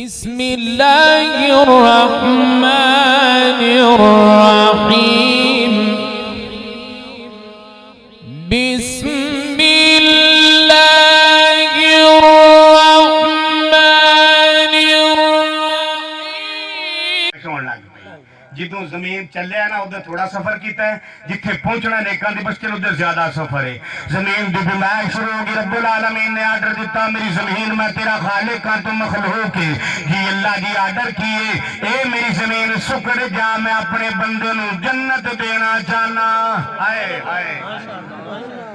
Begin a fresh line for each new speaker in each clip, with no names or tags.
बिस्मिल्लाहिर्रहमानिर्रहीम।
जितों जमीन चलिया ना उधर थोड़ा सफर किया है, जिथे पहुंचना नेकां दी मुश्किल उधर ज्यादा सफर है। जमीन दी बिमार शुरू होगी, रब्बुल आलमीन ने आर्डर दिता, मेरी जमीन मैं तेरा खालिक हां, तू मखलूक है। जी अल्लाह जी आर्डर किए, ए मेरी जमीन सुकड़ जा, मैं अपने बंदे नूं जन्नत देना चाहना। हाय हाय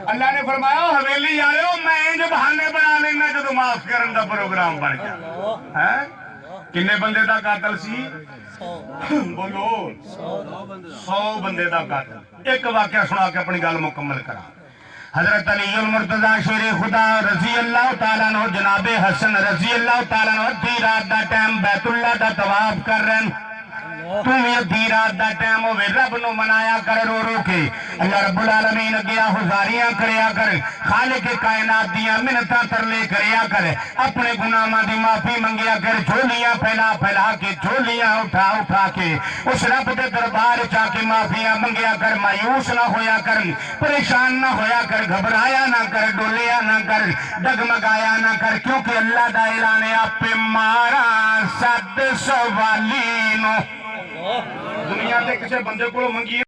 अल्लाह ने फरमाया हवेली आयो, मैं इंज बहाने बना लेना जो माफ करन दा प्रोग्राम बन गया है। किन्ने बंदे दा कातल सी? बोलो 100 बंदे दा कातल। एक वाकया सुना के अपनी गल मुकम्मल करा। हजरत अली मुर्तजा शेरे खुदा रजी अल्लाह तआला अन्हु, जनाबे हसन रजी अल्लाह तआला अन्हु अद्धी रात दा टाइम बैतुल्लाह दा तवाफ कर रहे हैं। तू भी अद्धी रात दा टाइम होवे, रब नु मनाया कर रो रो के। अल्लाह रब्बुल आलमीन अगे हुजारियां करया कर, खालिक कायनात दियां मिन्नतां तरले करया कर, अपने गुनाहां दी माफी मंगया कर, झोलियां फैला फैला के, झोलियां उठा उठा के उस रब दे दरबार च आके माफियां मंगया कर। मायूस ना होया कर, परेशान ना होया कर, घबराया ना कर, डोलिया ना कर, डगमगाया ना कर, क्योंकि अल्लाह दा ऐलान है आपे मारा सद सवाली नो। दुनिया के किसी बंदे को मंगी